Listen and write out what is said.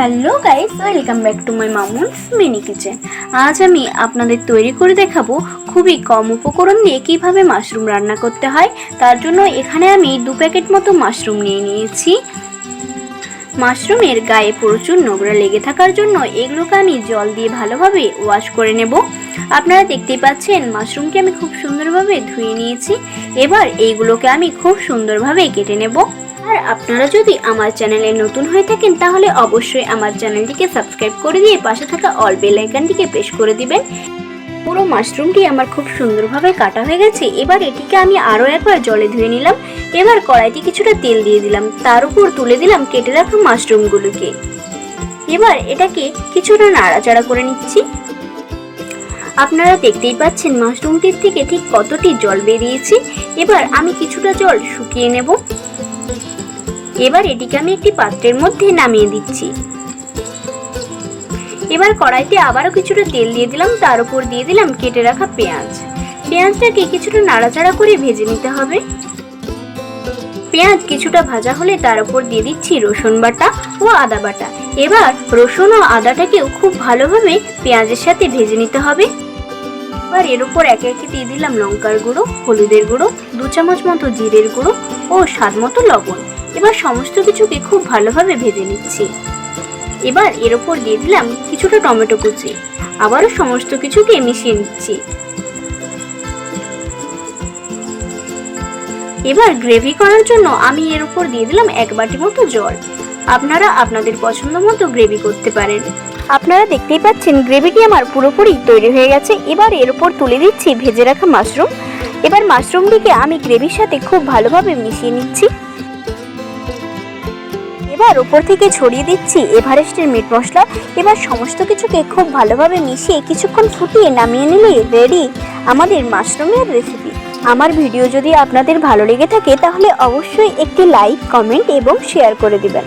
Hello guys, welcome back to my Mamun's mini kitchen. আজ আমি আপনাদের তৈরি করে দেখাবো খুবই কম উপকরণ দিয়ে কিভাবে মাশরুম রান্না করতে হয়। তার জন্য এখানে আমি 2 প্যাকেট মতো মাশরুম নিয়ে নিয়েছি। মাশরুমের গায়ে প্রচুর নোংরা লেগে থাকার জন্য এগুলোকে আমি জল দিয়ে ভালোভাবে ওয়াশ করে নেব। আপনারা দেখতেই পাচ্ছেন মাশরুমকে আমি খুব সুন্দরভাবে ধুয়ে নিয়েছি। এবার এইগুলোকে আমি খুব সুন্দরভাবে কেটে নেব। আর আপনারা যদি আমার চ্যানেলে নতুন হয়ে থাকেন তাহলে অবশ্যই আমার চ্যানেলটিকে সাবস্ক্রাইব করে দিয়ে পাশে থাকা অল বেল আইকনটিকে প্রেস করে দিবেন। পুরো মাশরুমটি আমার খুব সুন্দরভাবে কাটা হয়ে গেছে। এবার এটিকে আমি আরও একবার জলে ধুয়ে নিলাম। এবার কড়াইতে কিছুটা তেল দিয়ে দিলাম, তার উপর তুলে দিলাম কেটে রাখা মাশরুমগুলোকে। এবার এটাকে কিছুটা নাড়াচাড়া করে নিচ্ছি। আপনারা দেখতেই পাচ্ছেন মাশরুমটির থেকে ঠিক কতটি জল বেরিয়েছে। এবার আমি কিছুটা জল শুকিয়ে নেব। এবার এটিকে আমি একটি পাত্রের মধ্যে নামিয়ে দিচ্ছি। এবার কড়াইতে আবারও কিছুটা তেল দিয়ে দিলাম, তার উপর দিয়ে দিলাম কেটে রাখা পেঁয়াজ। পেঁয়াজটাকে কিছুটা নাড়াচাড়া করে ভেজে নিতে হবে। পেঁয়াজ কিছুটা ভাজা হলে তার উপর দিয়ে দিচ্ছি রসুন বাটা ও আদা বাটা। এবার রসুন ও আদাটাকেও খুব ভালোভাবে পেঁয়াজের সাথে ভেজে নিতে হবে। এবার এর উপর একে একে দিয়ে দিলাম লঙ্কার গুঁড়ো, হলুদের গুঁড়ো, 2 চামচ মতো জিরের গুঁড়ো ও স্বাদ মতো লবণ। এবার সমস্ত কিছুকে খুব ভালোভাবে ভেজে নিচ্ছি। এবার এর উপর দিয়ে দিলাম কিছুটা টমেটো কুচি। আবারও সমস্ত কিছুকে মিশিয়ে নিচ্ছি। এবার গ্রেভি করার জন্য আমি এর উপর দিয়ে দিলাম 1 বাটি মতো জল। আপনারা আপনাদের পছন্দ মতো গ্রেভি করতে পারেন। আপনারা দেখতেই পাচ্ছেন গ্রেভিটি আমার পুরোপুরি তৈরি হয়ে গেছে। এবার এর উপর তুলে দিচ্ছি ভেজে রাখা মাশরুম। এবার মাশরুমটিকে আমি গ্রেভির সাথে খুব ভালোভাবে মিশিয়ে নিচ্ছি। এবার উপর থেকে ছড়িয়ে দিচ্ছি এভারেস্টের মিট মশলা। এবার সমস্ত কিছুকে খুব ভালোভাবে মিশিয়ে কিছুক্ষণ ফুটিয়ে নামিয়ে নিলে রেডি আমাদের মাশরুমের রেসিপি। আমার ভিডিও যদি আপনাদের ভালো লেগে থাকে তাহলে অবশ্যই একটি লাইক, কমেন্ট এবং শেয়ার করে দিবেন।